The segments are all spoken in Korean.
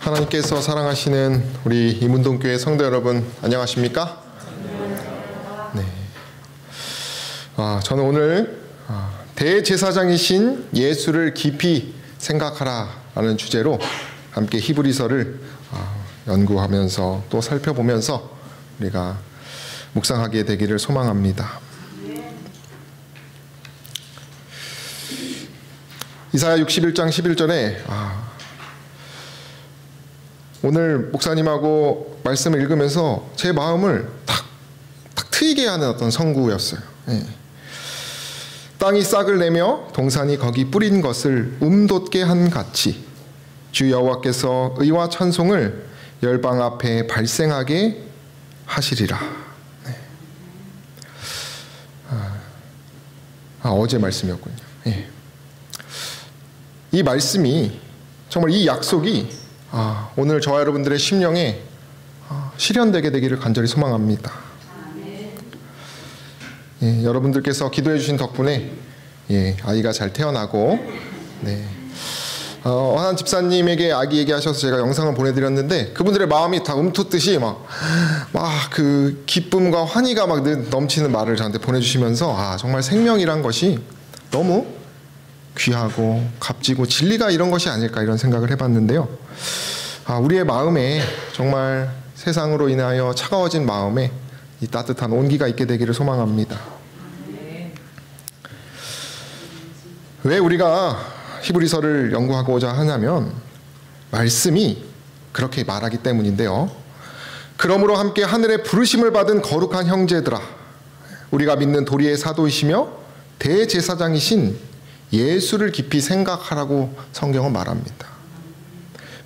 하나님께서 사랑하시는 우리 이문동교회 성도 여러분, 안녕하십니까? 네. 저는 오늘 대제사장이신 예수를 깊이 생각하라라는 주제로 함께 히브리서를 연구하면서 또 살펴보면서 우리가 묵상하게 되기를 소망합니다. 이사야 61장 11절에 오늘 목사님하고 말씀을 읽으면서 제 마음을 탁 트이게 하는 어떤 성구였어요. 땅이 싹을 내며 동산이 거기 뿌린 것을 돋게 한 같이 주 여호와께서 의와 찬송을 열방 앞에 발생하게 하시리라. 어제 말씀이었군요. 이 말씀이 정말 이 약속이 오늘 저와 여러분들의 심령에 실현되게 되기를 간절히 소망합니다. 여러분들께서 기도해 주신 덕분에 아이가 잘 태어나고 한 집사님에게 아기 얘기하셔서 제가 영상을 보내드렸는데 그분들의 마음이 다 움텄듯이 막 그 기쁨과 환희가 막 넘치는 말을 저한테 보내주시면서 정말 생명이란 것이 너무 귀하고 값지고 진리가 이런 것이 아닐까 이런 생각을 해봤는데요. 우리의 마음에 정말 세상으로 인하여 차가워진 마음에 이 따뜻한 온기가 있게 되기를 소망합니다. 왜 우리가 히브리서를 연구하고자 하냐면 말씀이 그렇게 말하기 때문인데요. 그러므로 함께 하늘의 부르심을 받은 거룩한 형제들아, 우리가 믿는 도리의 사도이시며 대제사장이신 예수를 깊이 생각하라고 성경은 말합니다.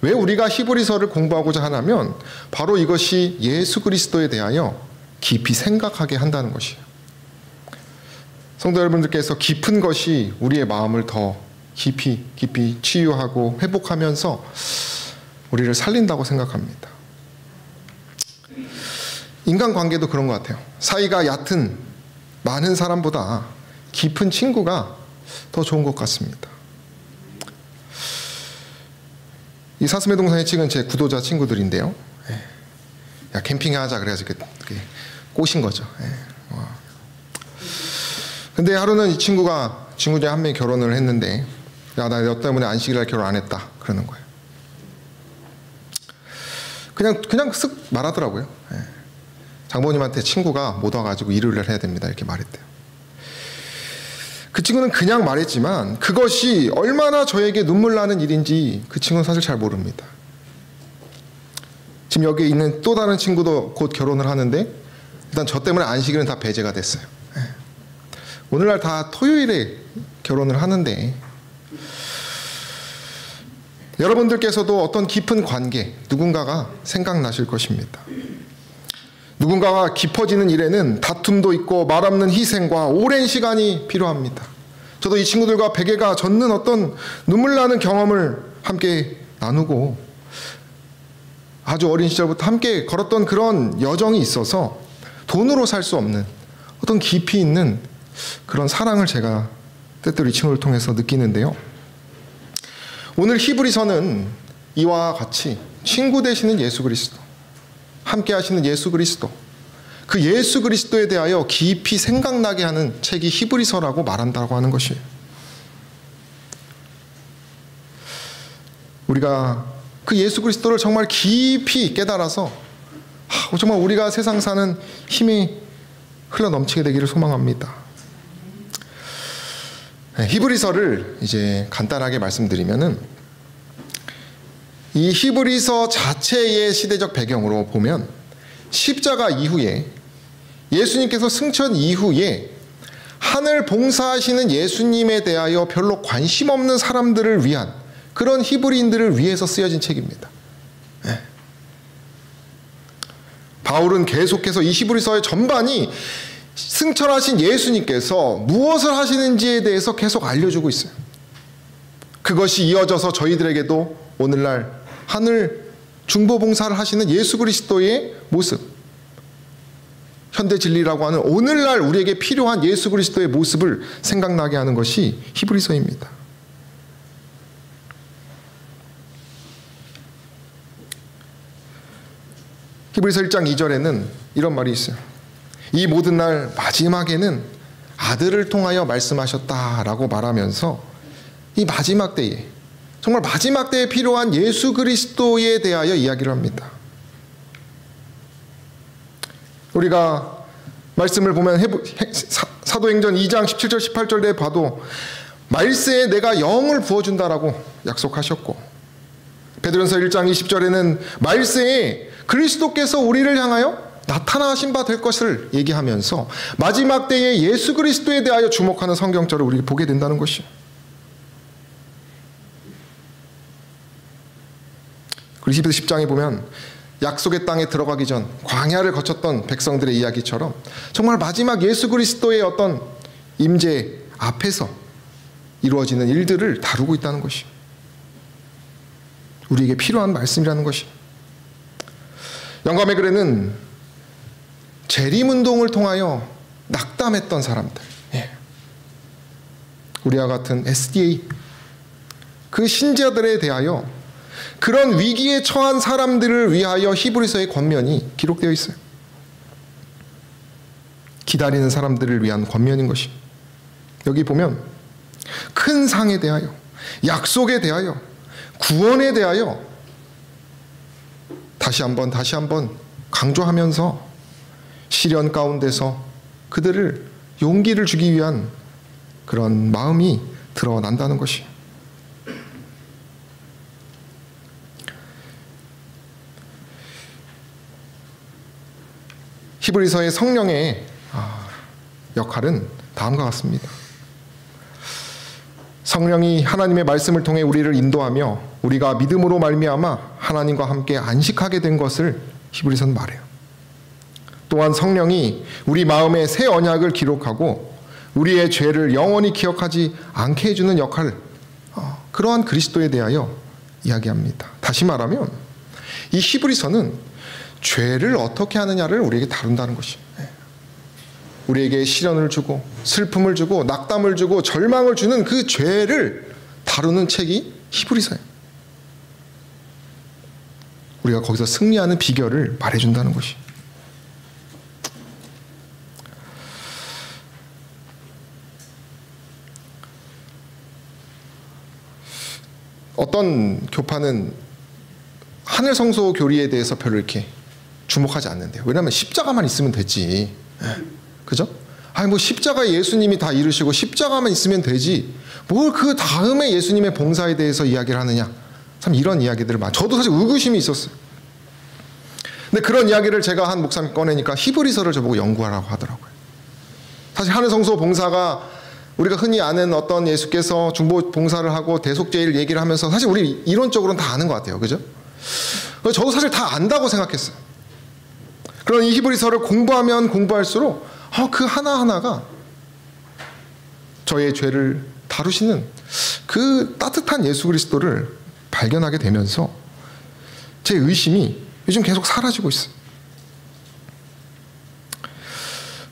왜 우리가 히브리서를 공부하고자 하냐면 바로 이것이 예수 그리스도에 대하여 깊이 생각하게 한다는 것이에요. 성도 여러분들께서 깊은 것이 우리의 마음을 더 깊이 치유하고 회복하면서 우리를 살린다고 생각합니다. 인간관계도 그런 것 같아요. 사이가 얕은 많은 사람보다 깊은 친구가 더 좋은 것 같습니다. 이 사슴의 동산에 찍은 제 구도자 친구들인데요. 야, 캠핑하자 그래가지고 그게 꼬신 거죠. 근데 하루는 이 친구 중에 한 명이 결혼을 했는데, 야, 나 너 때문에 안식일날 결혼 안 했다 그러는 거예요. 그냥 쓱 말하더라고요. 장모님한테 친구가 못 와가지고 일요일날 해야 됩니다 이렇게 말했대요. 그 친구는 그냥 말했지만 그것이 얼마나 저에게 눈물 나는 일인지 그 친구는 사실 잘 모릅니다. 지금 여기 있는 또 다른 친구도 곧 결혼을 하는데 일단 저 때문에 안식일은 다 배제가 됐어요. 오늘날 다 토요일에 결혼을 하는데 여러분들께서도 어떤 깊은 관계, 누군가가 생각나실 것입니다. 누군가가 깊어지는 일에는 다툼도 있고 말없는 희생과 오랜 시간이 필요합니다. 저도 이 친구들과 베개가 젖는 어떤 눈물 나는 경험을 함께 나누고 아주 어린 시절부터 함께 걸었던 그런 여정이 있어서 돈으로 살 수 없는 어떤 깊이 있는 그런 사랑을 제가 때때로 이 친구를 통해서 느끼는데요. 오늘 히브리서는 이와 같이 친구 되시는 예수 그리스도, 함께 하시는 예수 그리스도, 그 예수 그리스도에 대하여 깊이 생각나게 하는 책이 히브리서라고 말한다고 하는 것이에요. 우리가 그 예수 그리스도를 정말 깊이 깨달아서 정말 우리가 세상 사는 힘이 흘러 넘치게 되기를 소망합니다. 히브리서를 이제 간단하게 말씀드리면은 이 히브리서 자체의 시대적 배경으로 보면 십자가 이후에 예수님께서 승천 이후에 하늘 봉사하시는 예수님에 대하여 별로 관심 없는 사람들을 위한 그런 히브리인들을 위해서 쓰여진 책입니다. 바울은 계속해서 이 히브리서의 전반이 승천하신 예수님께서 무엇을 하시는지에 대해서 계속 알려주고 있어요. 그것이 이어져서 저희들에게도 오늘날 하늘 중보봉사를 하시는 예수 그리스도의 모습, 현대 진리라고 하는 오늘날 우리에게 필요한 예수 그리스도의 모습을 생각나게 하는 것이 히브리서입니다. 히브리서 1장 2절에는 이런 말이 있어요. 이 모든 날 마지막에는 아들을 통하여 말씀하셨다라고 말하면서 이 마지막 때에, 정말 마지막 때에 필요한 예수 그리스도에 대하여 이야기를 합니다. 우리가 말씀을 보면 사도행전 2장 17절 18절에 봐도 말세에 내가 영을 부어준다라고 약속하셨고, 베드로전서 1장 20절에는 말세에 그리스도께서 우리를 향하여 나타나신 바 될 것을 얘기하면서 마지막 때에 예수 그리스도에 대하여 주목하는 성경절을 우리가 보게 된다는 것이요. 그리고 히브리서 10장에 보면 약속의 땅에 들어가기 전 광야를 거쳤던 백성들의 이야기처럼 정말 마지막 예수 그리스도의 어떤 임재 앞에서 이루어지는 일들을 다루고 있다는 것이요. 우리에게 필요한 말씀이라는 것이요. 영감의 글에는 재림운동을 통하여 낙담했던 사람들, 우리와 같은 SDA, 그 신자들에 대하여 그런 위기에 처한 사람들을 위하여 히브리서의 권면이 기록되어 있어요. 기다리는 사람들을 위한 권면인 것이. 여기 보면 큰 상에 대하여, 약속에 대하여, 구원에 대하여 다시 한번 강조하면서 시련 가운데서 그들을 용기를 주기 위한 그런 마음이 드러난다는 것이. 히브리서의 성령의 역할은 다음과 같습니다. 성령이 하나님의 말씀을 통해 우리를 인도하며 우리가 믿음으로 말미암아 하나님과 함께 안식하게 된 것을 히브리서는 말해요. 또한 성령이 우리 마음에 새 언약을 기록하고 우리의 죄를 영원히 기억하지 않게 해주는 역할, 그러한 그리스도에 대하여 이야기합니다. 다시 말하면 이 히브리서는 죄를 어떻게 하느냐를 우리에게 다룬다는 것이에요. 우리에게 시련을 주고 슬픔을 주고 낙담을 주고 절망을 주는 그 죄를 다루는 책이 히브리서예요. 우리가 거기서 승리하는 비결을 말해준다는 것이에요. 어떤 교파는 하늘 성소 교리에 대해서 별로 이렇게 주목하지 않는데요. 왜냐하면 십자가만 있으면 되지. 그죠? 아니 뭐 십자가 예수님이 다 이루시고 십자가만 있으면 되지. 뭘 그 다음에 예수님의 봉사에 대해서 이야기를 하느냐. 참 이런 이야기들을 저도 사실 의구심이 있었어요. 근데 그런 이야기를 제가 한 목사님 꺼내니까 히브리서를 저보고 연구하라고 하더라고요. 사실 하늘 성소 봉사가 우리가 흔히 아는 어떤 예수께서 중보 봉사를 하고 대속죄일 얘기를 하면서 사실 우리 이론적으로는 다 아는 것 같아요. 그죠? 저도 사실 다 안다고 생각했어요. 그런 이 히브리서를 공부하면 공부할수록 그 하나하나가 저의 죄를 다루시는 그 따뜻한 예수 그리스도를 발견하게 되면서 제 의심이 요즘 계속 사라지고 있어요.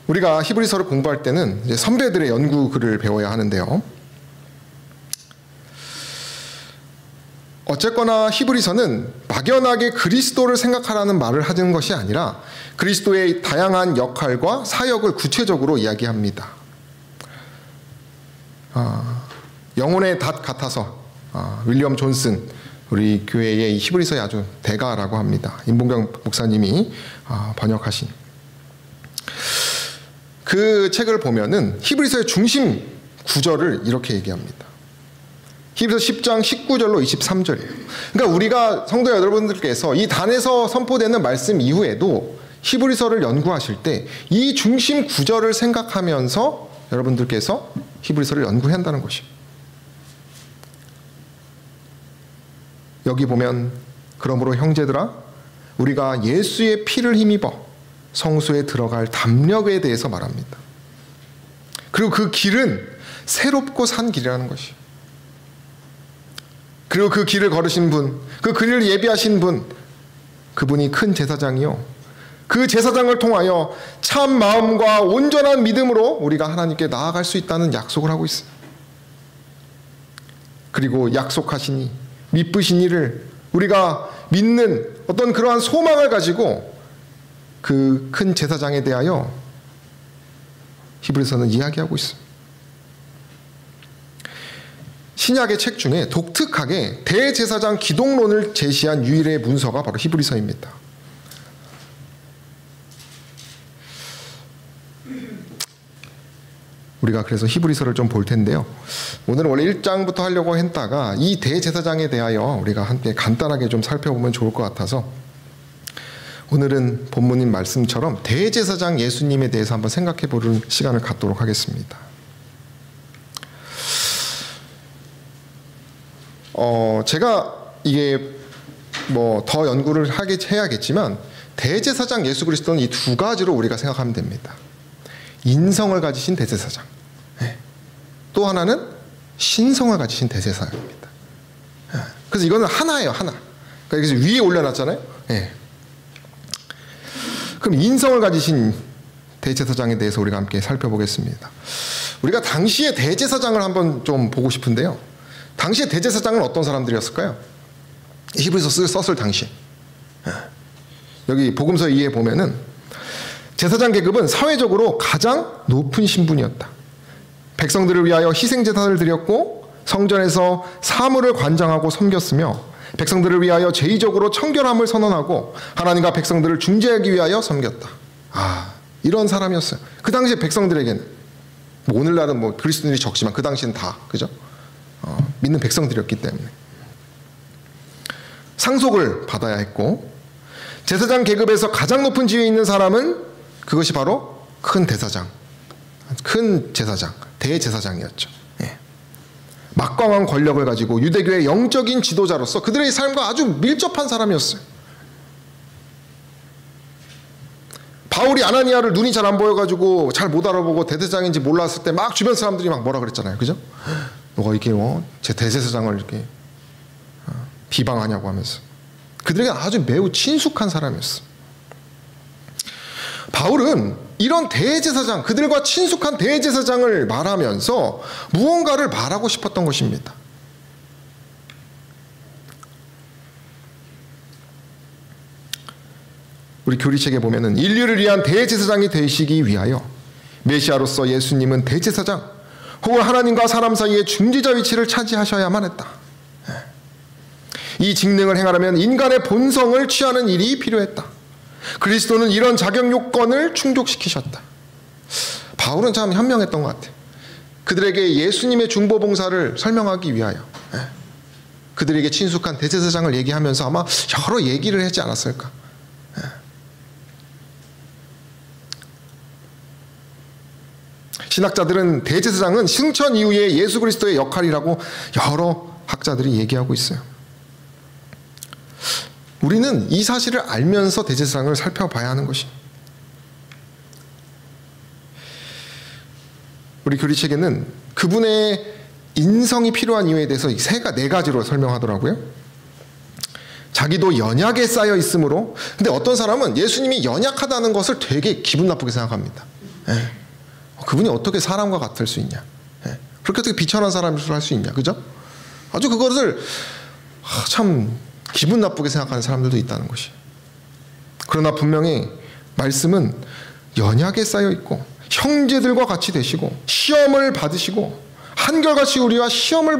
우리가 히브리서를 공부할 때는 이제 선배들의 연구 글을 배워야 하는데요. 어쨌거나 히브리서는 막연하게 그리스도를 생각하라는 말을 하는 것이 아니라 그리스도의 다양한 역할과 사역을 구체적으로 이야기합니다. 영혼의 닷 같아서 윌리엄 존슨, 우리 교회의 이 히브리서의 아주 대가라고 합니다. 임봉경 목사님이 번역하신 그 책을 보면은 히브리서의 중심 구절을 이렇게 얘기합니다. 히브리서 10장 19절로 23절이에요. 그러니까 우리가 성도 여러분들께서 이 단에서 선포되는 말씀 이후에도 히브리서를 연구하실 때 이 중심 구절을 생각하면서 여러분들께서 히브리서를 연구해야 한다는 것이에요. 여기 보면 그러므로 형제들아 우리가 예수의 피를 힘입어 성소에 들어갈 담력에 대해서 말합니다. 그리고 그 길은 새롭고 산 길이라는 것이에요. 그리고 그 길을 걸으신 분, 그 길을 예비하신 분, 그분이 큰 제사장이요. 그 제사장을 통하여 참 마음과 온전한 믿음으로 우리가 하나님께 나아갈 수 있다는 약속을 하고 있어요. 그리고 약속하시니 미쁘신 이를 우리가 믿는 어떤 그러한 소망을 가지고 그 큰 제사장에 대하여 히브리서는 이야기하고 있습니다. 신약의 책 중에 독특하게 대제사장 기독론을 제시한 유일의 문서가 바로 히브리서입니다. 우리가 그래서 히브리서를 좀 볼 텐데요. 오늘은 원래 1장부터 하려고 했다가 이 대제사장에 대하여 우리가 함께 간단하게 좀 살펴보면 좋을 것 같아서 오늘은 본문인 말씀처럼 대제사장 예수님에 대해서 한번 생각해 보는 시간을 갖도록 하겠습니다. 제가 이게 뭐 더 연구를 해야겠지만 대제사장 예수 그리스도는 이 두 가지로 우리가 생각하면 됩니다. 인성을 가지신 대제사장, 또 하나는 신성을 가지신 대제사장입니다. 그래서 이거는 하나예요, 하나. 그래서 위에 올려놨잖아요. 그럼 인성을 가지신 대제사장에 대해서 우리가 함께 살펴보겠습니다. 우리가 당시의 대제사장을 한번 좀 보고 싶은데요. 당시의 대제사장은 어떤 사람들이었을까요? 히브리서 썼을 당시. 여기 복음서 2에 보면은 제사장 계급은 사회적으로 가장 높은 신분이었다. 백성들을 위하여 희생제사를 드렸고 성전에서 사물을 관장하고 섬겼으며 백성들을 위하여 제의적으로 청결함을 선언하고 하나님과 백성들을 중재하기 위하여 섬겼다. 이런 사람이었어요. 그 당시에 백성들에게는 뭐 오늘날은 뭐 그리스도인들이 적지만 그 당시엔 다 그죠? 믿는 백성들이었기 때문에 상속을 받아야 했고 제사장 계급에서 가장 높은 지위에 있는 사람은 그것이 바로 큰 대사장, 큰 제사장, 대제사장이었죠. 막강한 권력을 가지고 유대교의 영적인 지도자로서 그들의 삶과 아주 밀접한 사람이었어요. 바울이 아나니아를 눈이 잘 안 보여가지고 잘 못 알아보고 대제사장인지 몰랐을 때 막 주변 사람들이 막 뭐라 그랬잖아요. 그죠? 너가 이렇게 제 대제사장을 이렇게 비방하냐고 하면서 그들에게 아주 매우 친숙한 사람이었어. 바울은 이런 대제사장, 그들과 친숙한 대제사장을 말하면서 무언가를 말하고 싶었던 것입니다. 우리 교리책에 보면은 인류를 위한 대제사장이 되시기 위하여 메시아로서 예수님은 대제사장 혹은 하나님과 사람 사이의 중재자 위치를 차지하셔야만 했다. 이 직능을 행하려면 인간의 본성을 취하는 일이 필요했다. 그리스도는 이런 자격 요건을 충족시키셨다. 바울은 참 현명했던 것 같아요. 그들에게 예수님의 중보봉사를 설명하기 위하여 그들에게 친숙한 대제사장을 얘기하면서 아마 여러 얘기를 하지 않았을까. 신학자들은 대제사장은 승천 이후의 예수 그리스도의 역할이라고 여러 학자들이 얘기하고 있어요. 우리는 이 사실을 알면서 대제사장을 살펴봐야 하는 것이. 우리 교리책에는 그분의 인성이 필요한 이유에 대해서 네 가지로 설명하더라고요. 자기도 연약에 쌓여 있으므로. 근데 어떤 사람은 예수님이 연약하다는 것을 되게 기분 나쁘게 생각합니다. 그분이 어떻게 사람과 같을 수 있냐? 그렇게 어떻게 비천한 사람을 할 수 있냐? 그죠? 아주 그것을 참 기분 나쁘게 생각하는 사람들도 있다는 것이. 그러나 분명히 말씀은 연약에 쌓여 있고 형제들과 같이 되시고 시험을 받으시고 한결같이 우리와 시험을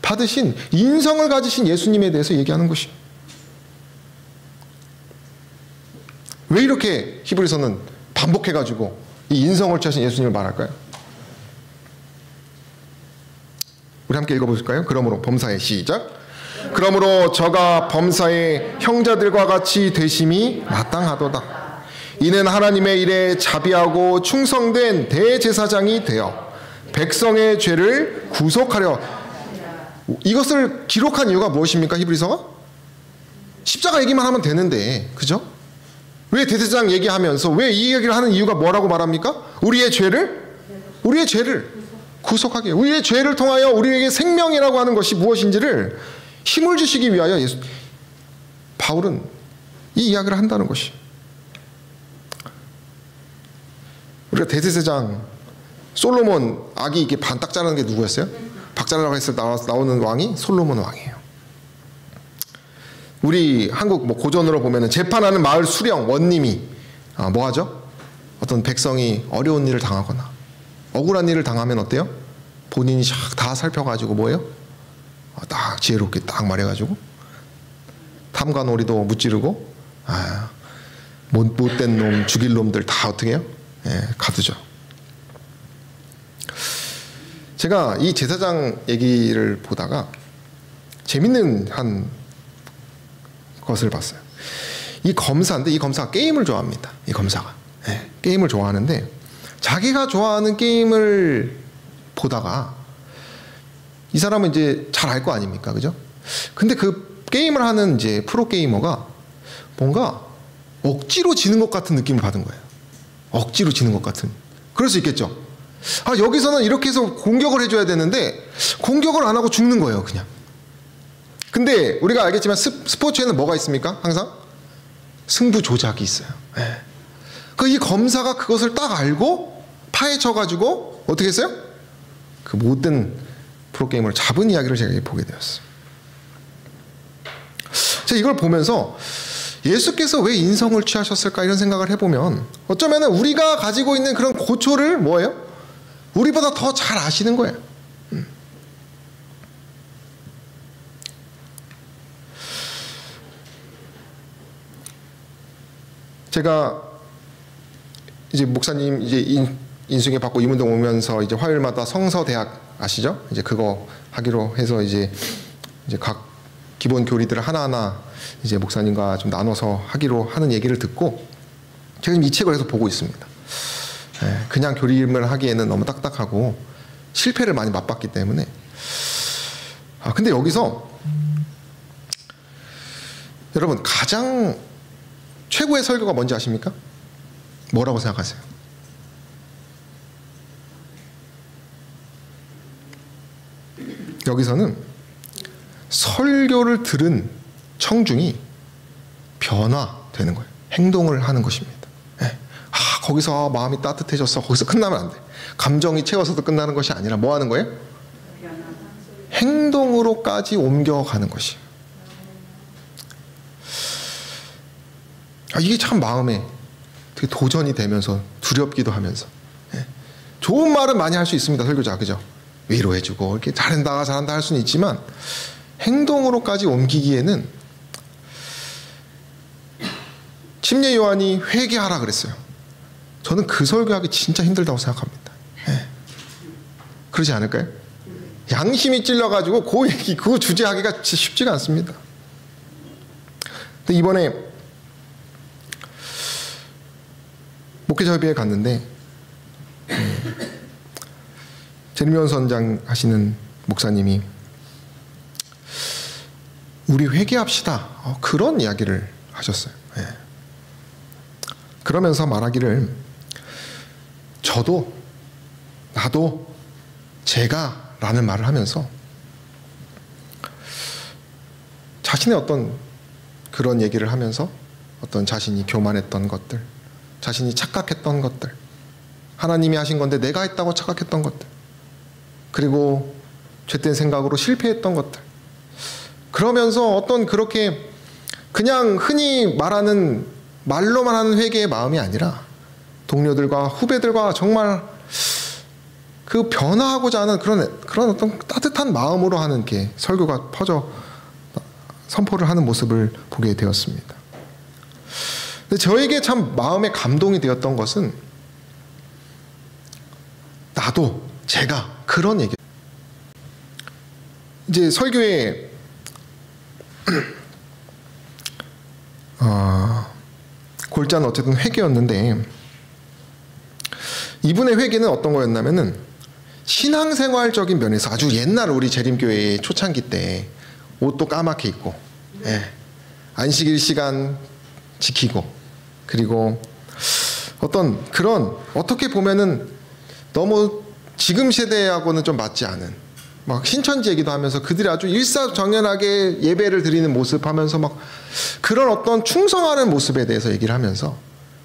받으신 인성을 가지신 예수님에 대해서 얘기하는 것이. 왜 이렇게 히브리서는 반복해가지고 이 인성을 취하신 예수님을 말할까요? 우리 함께 읽어보실까요? 그러므로 범사에 시작. 그러므로 저가 범사의 형제들과 같이 되심이 마땅하도다. 이는 하나님의 일에 자비하고 충성된 대제사장이 되어 백성의 죄를 구속하려. 이것을 기록한 이유가 무엇입니까? 히브리서가? 십자가 얘기만 하면 되는데, 그죠? 왜 대제사장 얘기하면서 왜 이 얘기를 하는 이유가 뭐라고 말합니까? 우리의 죄를 구속하게, 우리의 죄를 통하여 우리에게 생명이라고 하는 것이 무엇인지를 힘을 주시기 위하여 바울은 이 이야기를 한다는 것이. 우리가 대제사장 솔로몬 아기 이렇게 반딱 자르는 게 누구였어요? 박자라고 했을 때 나오는 왕이 솔로몬 왕이에요. 우리 한국 뭐 고전으로 보면은 재판하는 마을 수령 원님이 뭐 하죠? 어떤 백성이 어려운 일을 당하거나 억울한 일을 당하면 어때요? 본인이 다 살펴가지고 뭐예요? 딱 지혜롭게 딱 말해가지고 탐관오리도 무찌르고 못된 놈 죽일 놈들 다 어떻게 해요? 가두죠. 제가 이 제사장 얘기를 보다가 재밌는 한 것을 봤어요. 이 검사인데 이 검사가 게임을 좋아합니다. 이 검사가 게임을 좋아하는데 자기가 좋아하는 게임을 보다가 이 사람은 이제 잘 알 거 아닙니까, 그죠? 근데 그 게임을 하는 이제 프로 게이머가 뭔가 억지로 지는 것 같은 느낌을 받은 거예요. 억지로 지는 것 같은. 그럴 수 있겠죠. 여기서는 이렇게 해서 공격을 해줘야 되는데 공격을 안 하고 죽는 거예요, 그냥. 근데 우리가 알겠지만 스포츠에는 뭐가 있습니까? 항상 승부 조작이 있어요. 이 검사가 그것을 딱 알고 파헤쳐가지고 어떻게 했어요? 그 못된 프로게이머를 잡은 이야기를 제가 보게 되었어요. 제가 이걸 보면서 예수께서 왜 인성을 취하셨을까 이런 생각을 해보면 어쩌면 우리가 가지고 있는 그런 고초를 뭐예요? 우리보다 더 잘 아시는 거예요. 제가 이제 목사님 이제 인수계 받고 이문동 오면서 이제 화요일마다 성서대학 아시죠? 이제 그거 하기로 해서 이제 각 기본 교리들을 하나하나 이제 목사님과 좀 나눠서 하기로 하는 얘기를 듣고 제가 지금 이 책을 해서 보고 있습니다. 그냥 교리를 하기에는 너무 딱딱하고 실패를 많이 맛봤기 때문에. 근데 여기서 여러분 가장 최고의 설교가 뭔지 아십니까? 뭐라고 생각하세요? 여기서는 설교를 들은 청중이 변화되는 거예요. 행동을 하는 것입니다. 거기서 마음이 따뜻해졌어. 거기서 끝나면 안 돼. 감정이 채워서도 끝나는 것이 아니라 뭐 하는 거예요? 행동으로까지 옮겨가는 것이에요. 이게 참 마음에 되게 도전이 되면서 두렵기도 하면서. 좋은 말은 많이 할 수 있습니다. 설교자, 그죠? 위로해주고 이렇게 잘한다 할 수는 있지만 행동으로까지 옮기기에는 침례 요한이 회개하라 그랬어요. 저는 그 설교하기 진짜 힘들다고 생각합니다. 그러지 않을까요? 양심이 찔려가지고 그 얘기, 그 주제하기가 쉽지가 않습니다. 근데 이번에 목회자협의회 갔는데 제르미온 선장 하시는 목사님이 우리 회개합시다. 그런 이야기를 하셨어요. 그러면서 말하기를 저도 나도 제가 라는 말을 하면서 자신의 어떤 그런 얘기를 하면서 어떤 자신이 교만했던 것들, 자신이 착각했던 것들, 하나님이 하신 건데 내가 했다고 착각했던 것들, 그리고 죄된 생각으로 실패했던 것들, 그러면서 어떤 그렇게 그냥 흔히 말하는 말로만 하는 회개의 마음이 아니라 동료들과 후배들과 정말 그 변화하고자 하는 그런 어떤 따뜻한 마음으로 하는 게 설교가 퍼져 선포를 하는 모습을 보게 되었습니다. 근데 저에게 참 마음에 감동이 되었던 것은 나도 제가 그런 얘기. 이제 설교에 골자는 어쨌든 회개였는데 이분의 회개는 어떤 거였냐면은 신앙생활적인 면에서 아주 옛날 우리 재림교회의 초창기 때 옷도 까맣게 입고 안식일 시간 지키고 그리고 어떤 그런 어떻게 보면은 너무 지금 세대하고는 좀 맞지 않은 막 신천지 얘기도 하면서 그들이 아주 일사정연하게 예배를 드리는 모습 하면서 막 그런 어떤 충성하는 모습에 대해서 얘기를 하면서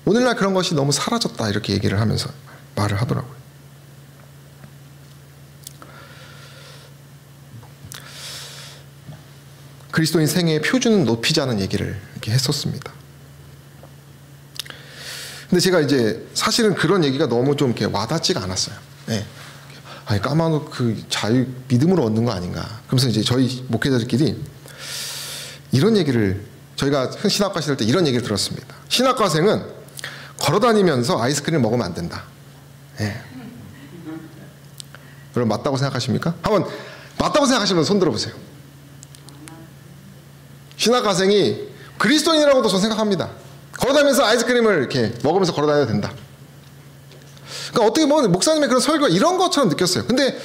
오늘날 그런 것이 너무 사라졌다 이렇게 얘기를 하면서 말을 하더라고요. 그리스도인 생애의 표준은 높이자는 얘기를 이렇게 했었습니다. 근데 제가 이제 사실은 그런 얘기가 너무 좀 이렇게 와닿지가 않았어요. 예. 아니, 까마귀 그 자유 믿음으로 얻는 거 아닌가. 그러면서 이제 저희 목회자들끼리 이런 얘기를, 저희가 신학과 시절 때 이런 얘기를 들었습니다. 신학과생은 걸어다니면서 아이스크림 먹으면 안 된다. 예. 여러분 맞다고 생각하십니까? 한번 맞다고 생각하시면 손 들어보세요. 신학과생이 그리스도인이라고도 저는 생각합니다. 걸어다니면서 아이스크림을 이렇게 먹으면서 걸어다녀야 된다. 그러니까 어떻게 보면 목사님의 그런 설교가 이런 것처럼 느꼈어요. 근데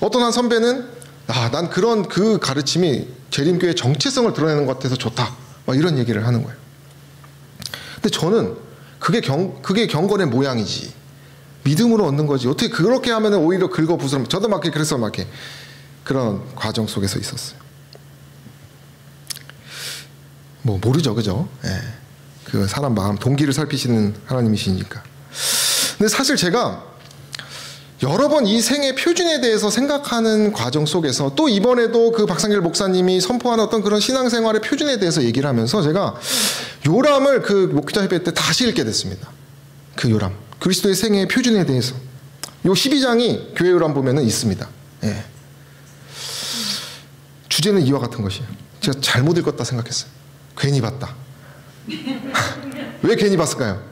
어떤 한 선배는 난 그런 그 가르침이 재림교의 정체성을 드러내는 것 같아서 좋다. 막 이런 얘기를 하는 거예요. 근데 저는 그게 경건의 모양이지. 믿음으로 얻는 거지. 어떻게 그렇게 하면 오히려 긁어부스럼. 저도 막 그래서 막 이렇게 그런 과정 속에서 있었어요. 뭐 모르죠, 그죠? 예. 그 사람 마음, 동기를 살피시는 하나님이시니까. 근데 사실 제가 여러 번 이 생의 표준에 대해서 생각하는 과정 속에서 또 이번에도 그 박상길 목사님이 선포한 어떤 그런 신앙생활의 표준에 대해서 얘기를 하면서 제가 요람을 그 목회자 협회 때 다시 읽게 됐습니다. 그 요람, 그리스도의 생애의 표준에 대해서. 요 12장이 교회 요람 보면은 있습니다. 예. 주제는 이와 같은 것이에요. 제가 잘못 읽었다 생각했어요. 괜히 봤다. 왜 괜히 봤을까요?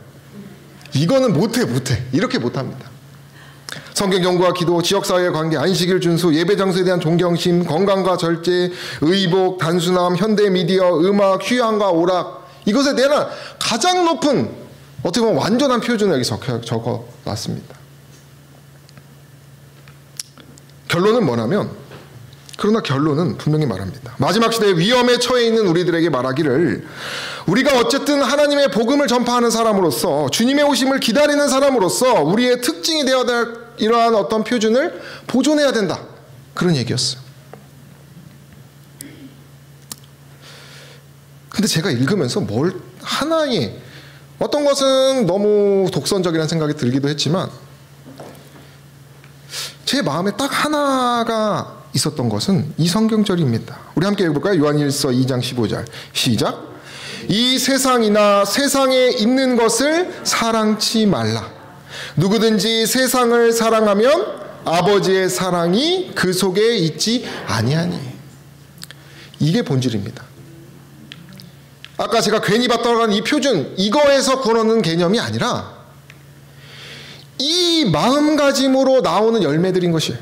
이거는 못해. 이렇게 못합니다. 성경 연구와 기도, 지역사회의 관계, 안식일 준수, 예배 장소에 대한 존경심, 건강과 절제, 의복, 단순함, 현대 미디어, 음악, 휴양과 오락, 이것에 대한 가장 높은, 어떻게 보면 완전한 표준을 여기 적어놨습니다. 결론은 뭐냐면, 그러나 결론은 분명히 말합니다. 마지막 시대에 위험에 처해 있는 우리들에게 말하기를, 우리가 어쨌든 하나님의 복음을 전파하는 사람으로서, 주님의 오심을 기다리는 사람으로서 우리의 특징이 되어야 될 이러한 어떤 표준을 보존해야 된다. 그런 얘기였어요. 근데 제가 읽으면서 하나의 어떤 것은 너무 독선적이라는 생각이 들기도 했지만 제 마음에 딱 하나가 있었던 것은 이 성경절입니다. 우리 함께 읽어볼까요? 요한일서 2장 15절 시작. 이 세상이나 세상에 있는 것을 사랑치 말라. 누구든지 세상을 사랑하면 아버지의 사랑이 그 속에 있지 아니하니. 이게 본질입니다. 아까 제가 괜히 봤다고 한 이 표준, 이거에서 구원하는 개념이 아니라 이 마음가짐으로 나오는 열매들인 것이에요.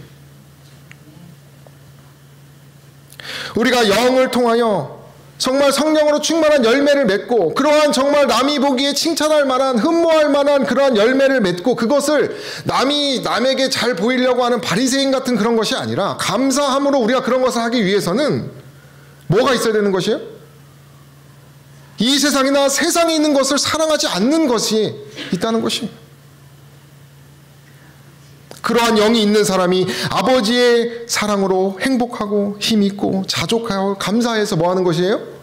우리가 영을 통하여 정말 성령으로 충만한 열매를 맺고 그러한 정말 남이 보기에 칭찬할 만한 흠모할 만한 그러한 열매를 맺고 그것을 남에게 잘 보이려고 하는 바리새인 같은 그런 것이 아니라 감사함으로 우리가 그런 것을 하기 위해서는 뭐가 있어야 되는 것이에요? 이 세상이나 세상에 있는 것을 사랑하지 않는 것이 있다는 것입니다. 그러한 영이 있는 사람이 아버지의 사랑으로 행복하고 힘있고 자족하고 감사해서 뭐 하는 것이에요?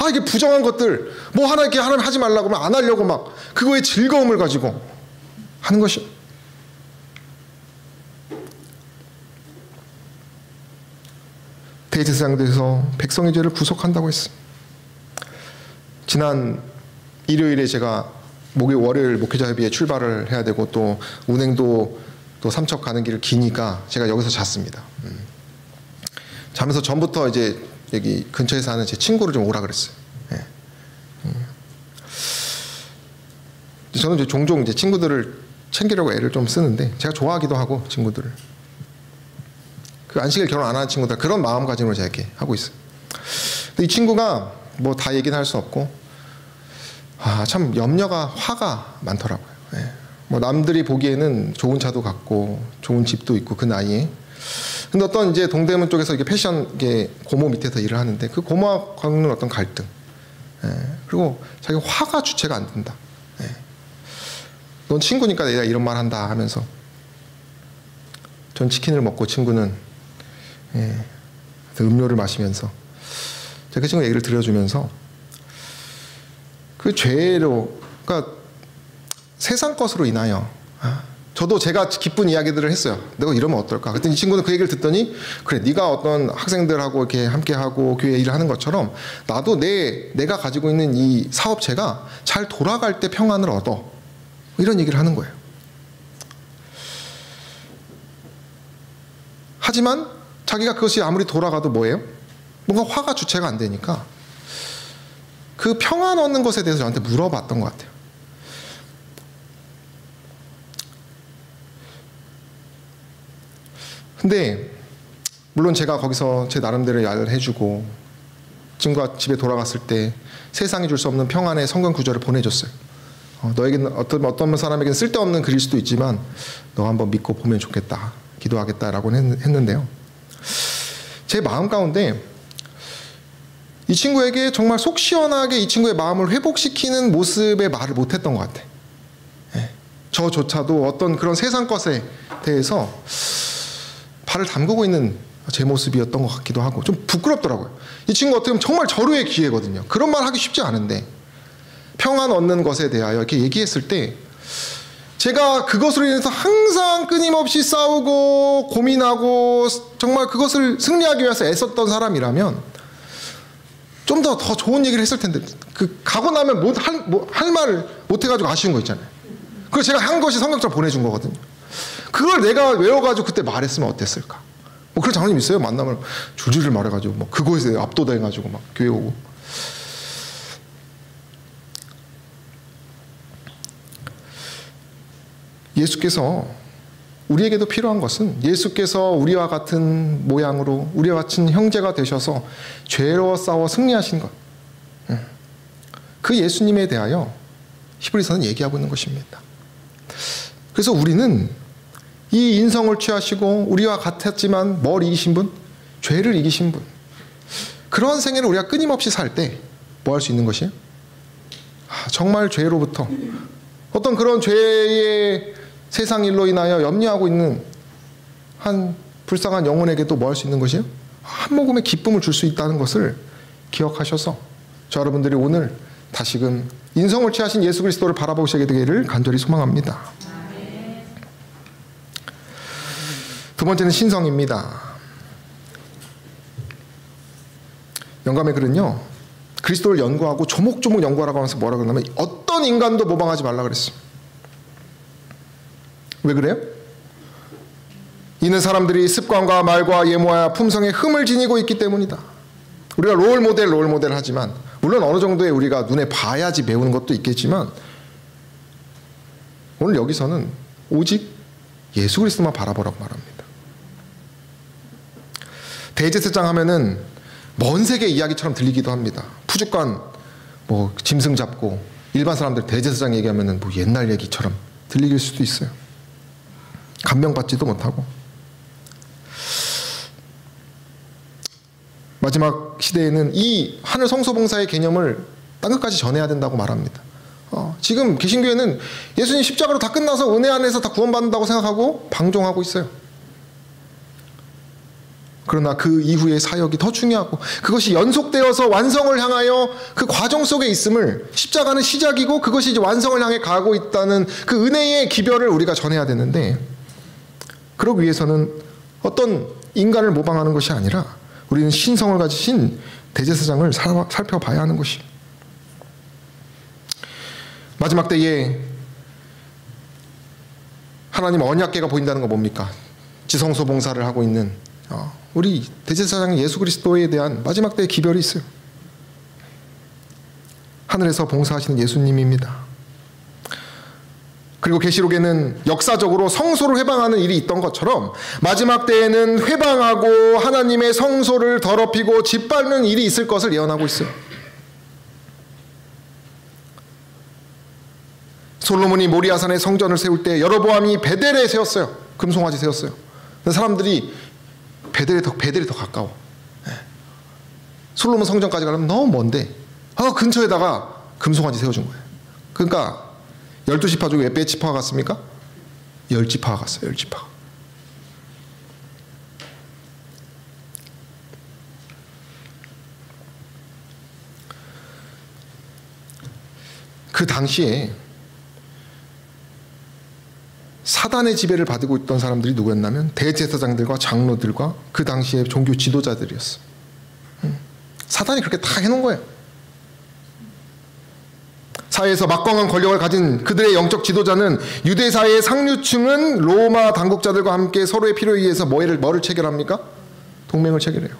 이게 부정한 것들 뭐 하나 이렇게 하나님 하지 말라고 하면 안 하려고 막 그거에 즐거움을 가지고 하는 것이. 대제사장들에서 백성의 죄를 구속한다고 했어요. 지난 일요일에 제가 월요일 목회자협의회 출발을 해야 되고 또 운행도 또 삼척 가는 길을 기니까 제가 여기서 잤습니다. 자면서 전부터 이제 여기 근처에 사는 제 친구를 좀 오라 그랬어요. 예. 저는 이제 종종 이제 친구들을 챙기려고 애를 좀 쓰는데 제가 좋아하기도 하고 친구들을. 그 안식일 결혼 안 하는 친구들 그런 마음가짐으로 제가 이렇게 하고 있어요. 근데 이 친구가 뭐 다 얘기는 할 수 없고 참 염려가 화가 많더라고요. 예. 뭐 남들이 보기에는 좋은 차도 갖고 좋은 집도 있고 그 나이에. 근데 어떤 이제 동대문 쪽에서 이게 패션 고모 밑에서 일을 하는데 그 고모와 겪는 어떤 갈등. 예. 그리고 자기 화가 주체가 안 된다. 예. 넌 친구니까 내가 이런 말 한다 하면서 전 치킨을 먹고 친구는 음료를 마시면서 제가 그 친구 얘기를 들려주면서 그 죄로 그러니까 세상 것으로 인하여 저도 제가 기쁜 이야기들을 했어요. 내가 이러면 어떨까? 그랬더니 이 친구는 그 얘기를 듣더니 그래 네가 어떤 학생들하고 이렇게 함께하고 교회 일을 하는 것처럼 나도 내가 가지고 있는 이 사업체가 잘 돌아갈 때 평안을 얻어. 이런 얘기를 하는 거예요. 하지만 자기가 그것이 아무리 돌아가도 뭐예요? 뭔가 화가 주체가 안 되니까 그 평안 얻는 것에 대해서 저한테 물어봤던 것 같아요. 근데 물론 제가 거기서 제 나름대로 야를 해주고 친구가 집에 돌아갔을 때 세상이 줄 수 없는 평안의 성경 구절을 보내줬어요. 너에게는 어떤 사람에게는 쓸데없는 글일 수도 있지만 너 한번 믿고 보면 좋겠다, 기도하겠다라고 했는데요. 제 마음 가운데 이 친구에게 정말 속 시원하게 이 친구의 마음을 회복시키는 모습의 말을 못했던 것 같아요. 저조차도 어떤 그런 세상 것에 대해서 발을 담그고 있는 제 모습이었던 것 같기도 하고 좀 부끄럽더라고요. 이 친구 어떻게 보면 정말 절호의 기회거든요. 그런 말 하기 쉽지 않은데 평안 얻는 것에 대하여 이렇게 얘기했을 때 제가 그것으로 인해서 항상 끊임없이 싸우고 고민하고 정말 그것을 승리하기 위해서 애썼던 사람이라면 좀 더 좋은 얘기를 했을 텐데 가고 나면 할 말을 못해가지고 아쉬운 거 있잖아요. 그걸 제가 한 것이 성경처럼 보내준 거거든요. 그걸 내가 외워가지고 그때 말했으면 어땠을까? 뭐 그런 장로님 있어요. 만나면 줄줄을 말해가지고 뭐 그거에서 압도돼가지고 막 교회 오고. 예수께서 우리에게도 필요한 것은 예수께서 우리와 같은 모양으로 우리와 같은 형제가 되셔서 죄로 싸워 승리하신 것, 그 예수님에 대하여 히브리서는 얘기하고 있는 것입니다. 그래서 우리는 이 인성을 취하시고 우리와 같았지만 뭘 이기신 분? 죄를 이기신 분. 그런 생애를 우리가 끊임없이 살 때 뭐 할 수 있는 것이에요? 정말 죄로부터 어떤 그런 죄의 세상 일로 인하여 염려하고 있는 한 불쌍한 영혼에게도 뭐 할 수 있는 것이에요? 한 모금의 기쁨을 줄 수 있다는 것을 기억하셔서 저 여러분들이 오늘 다시금 인성을 취하신 예수 그리스도를 바라보시게 되기를 간절히 소망합니다. 두 번째는 신성입니다. 영감의 글은요, 그리스도를 연구하고 조목조목 연구하라고 하면서 뭐라고 그러냐면 어떤 인간도 모방하지 말라 그랬어요. 왜 그래요? 이는 사람들이 습관과 말과 예모와 품성에 흠을 지니고 있기 때문이다. 우리가 롤모델 하지만 물론 어느 정도의 우리가 눈에 봐야지 배우는 것도 있겠지만 오늘 여기서는 오직 예수 그리스도만 바라보라고 말합니다. 대제사장 하면은 먼 세계 이야기처럼 들리기도 합니다. 푸주간 뭐 짐승 잡고 일반 사람들 대제사장 얘기하면은 뭐 옛날 얘기처럼 들리길 수도 있어요. 감명받지도 못하고. 마지막 시대에는 이 하늘 성소봉사의 개념을 땅끝까지 전해야 된다고 말합니다. 지금 개신교회는 예수님 십자가로 다 끝나서 은혜 안에서 다 구원받는다고 생각하고 방종하고 있어요. 그러나 그 이후의 사역이 더 중요하고 그것이 연속되어서 완성을 향하여 그 과정 속에 있음을, 십자가는 시작이고 그것이 이제 완성을 향해 가고 있다는 그 은혜의 기별을 우리가 전해야 되는데, 그러기 위해서는 어떤 인간을 모방하는 것이 아니라 우리는 신성을 가지신 대제사장을 살펴봐야 하는 것이. 마지막 때에 하나님 언약궤가 보인다는 건 뭡니까? 지성소 봉사를 하고 있는 우리 대제사장 예수 그리스도에 대한 마지막 때의 기별이 있어요. 하늘에서 봉사하시는 예수님입니다. 그리고 계시록에는 역사적으로 성소를 회방하는 일이 있던 것처럼 마지막 때에는 회방하고 하나님의 성소를 더럽히고 짓밟는 일이 있을 것을 예언하고 있어요. 솔로몬이 모리아산에 성전을 세울 때 여로보암이 베델에 세웠어요. 금송아지 세웠어요. 근데 사람들이 베델이 더 가까워. 솔로몬 성전까지 가려면 너무 먼데 근처에다가 금송아지 세워준 거예요. 그러니까 12지파 중에 몇 지파가 갔습니까? 10지파가 갔어요. 10지파. 그 당시에 사단의 지배를 받고 있던 사람들이 누구였냐면 대제사장들과 장로들과 그 당시의 종교 지도자들이었어. 사단이 그렇게 다 해놓은 거예요. 사회에서 막강한 권력을 가진 그들의 영적 지도자는 유대 사회의 상류층은 로마 당국자들과 함께 서로의 필요에 의해서 뭐를 체결합니까? 동맹을 체결해요.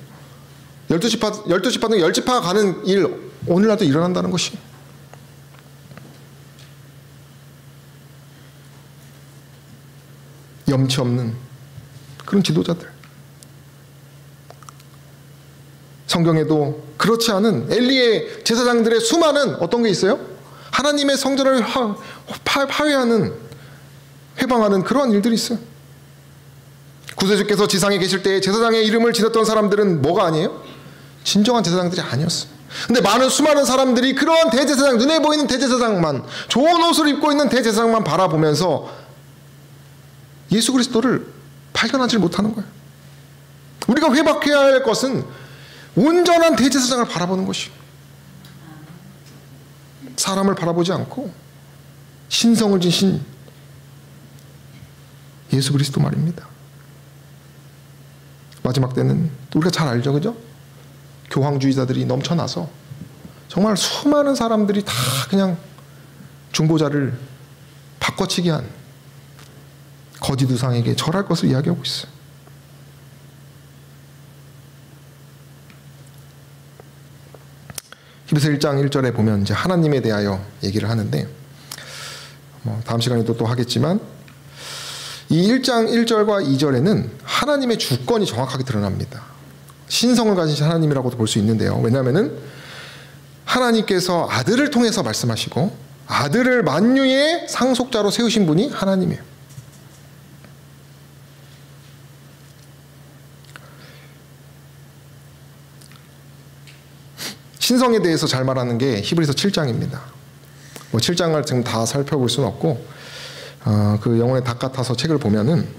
12지파 중 10지파가 가는 일 오늘날도 일어난다는 것이. 염치 없는 그런 지도자들. 성경에도 그렇지 않은 엘리의 제사장들의 수많은 어떤 게 있어요? 하나님의 성전을 파괴하는, 회방하는 그러한 일들이 있어요. 구세주께서 지상에 계실 때 제사장의 이름을 지녔던 사람들은 뭐가 아니에요? 진정한 제사장들이 아니었어요. 근데 수많은 사람들이 그러한 대제사장, 눈에 보이는 대제사장만, 좋은 옷을 입고 있는 대제사장만 바라보면서 예수 그리스도를 발견하지 못하는 거예요. 우리가 회복해야 할 것은 온전한 대제사장을 바라보는 것이에요. 사람을 바라보지 않고 신성을 지신 예수 그리스도 말입니다. 마지막 때는 우리가 잘 알죠, 그죠? 교황주의자들이 넘쳐나서 정말 수많은 사람들이 다 그냥 중보자를 바꿔치기 한 거짓 우상에게 절할 것을 이야기하고 있어요. 히브리서 1장 1절에 보면 이제 하나님에 대하여 얘기를 하는데, 다음 시간에도 또 하겠지만, 이 1장 1절과 2절에는 하나님의 주권이 정확하게 드러납니다. 신성을 가지신 하나님이라고도 볼 수 있는데요. 왜냐하면은 하나님께서 아들을 통해서 말씀하시고 아들을 만유의 상속자로 세우신 분이 하나님이에요. 신성에 대해서 잘 말하는 게 히브리서 7장입니다. 7장을 지금 다 살펴볼 수는 없고, 그 영혼의 닭 같아서 책을 보면은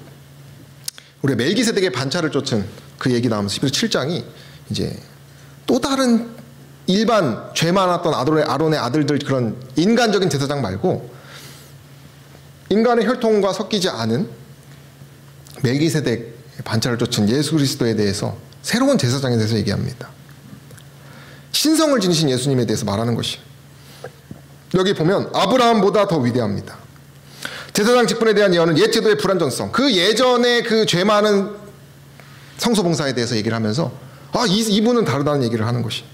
우리 멜기세덱의 반차를 쫓은 그 얘기 나오면서 히브리서 7장이 이제 또 다른 일반 죄 많았던 아론의 아들들, 그런 인간적인 제사장 말고 인간의 혈통과 섞이지 않은 멜기세덱 반차를 쫓은 예수 그리스도에 대해서, 새로운 제사장에 대해서 얘기합니다. 신성을 지니신 예수님에 대해서 말하는 것이, 여기 보면 아브라함보다 더 위대합니다. 제사장 직분에 대한 예언은 옛 제도의 불완전성, 그 예전의 그 죄 많은 성소봉사에 대해서 얘기를 하면서 이분은 다르다는 얘기를 하는 것이,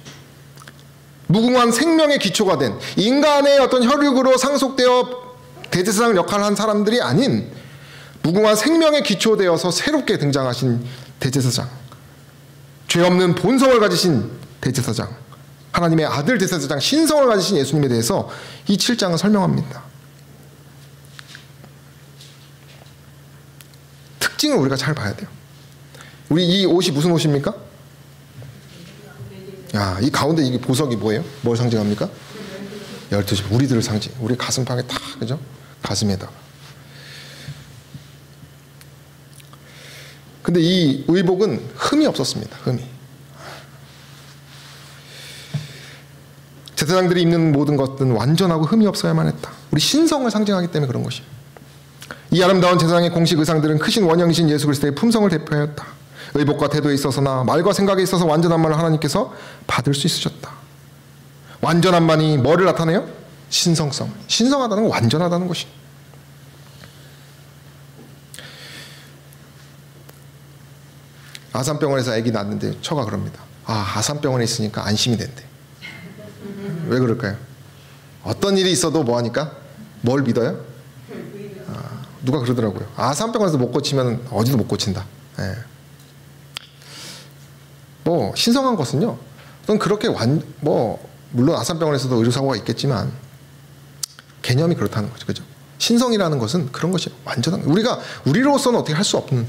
무궁한 생명의 기초가 된 인간의 어떤 혈육으로 상속되어 대제사장 역할을 한 사람들이 아닌 무궁한 생명의 기초되어서 새롭게 등장하신 대제사장, 죄 없는 본성을 가지신 대제사장, 하나님의 아들 대제사장, 신성을 가지신 예수님에 대해서 이 7장은 설명합니다. 특징을 우리가 잘 봐야 돼요. 우리 이 옷이 무슨 옷입니까? 야, 이 가운데 이 보석이 뭐예요? 뭘 상징합니까? 12지, 우리들을 상징. 우리 가슴팍에 다, 그죠? 가슴에다가. 근데 이 의복은 흠이 없었습니다. 흠이. 제사장들이 입는 모든 것들은 완전하고 흠이 없어야만 했다. 우리 신성을 상징하기 때문에 그런 것입니다. 이 아름다운 제사장의 공식 의상들은 크신 원형이신 예수 그리스도의 품성을 대표하였다. 의복과 태도에 있어서나 말과 생각에 있어서 완전한 말을 하나님께서 받을 수 있으셨다. 완전한 말이 뭐를 나타내요? 신성성. 신성하다는 건 완전하다는 것이. 아산병원에서 아기 낳았는데 처가 그럽니다. 아산병원에 있으니까 안심이 된대. 왜 그럴까요? 어떤 일이 있어도 뭐하니까? 뭘 믿어요? 누가 그러더라고요. 아산병원에서 못 고치면 어디도 못 고친다. 예. 신성한 것은요, 어떤 그렇게 물론 아산병원에서도 의료사고가 있겠지만 개념이 그렇다는 거죠. 그죠? 신성이라는 것은 그런 것이에요. 완전한, 우리로서는 어떻게 할 수 없는,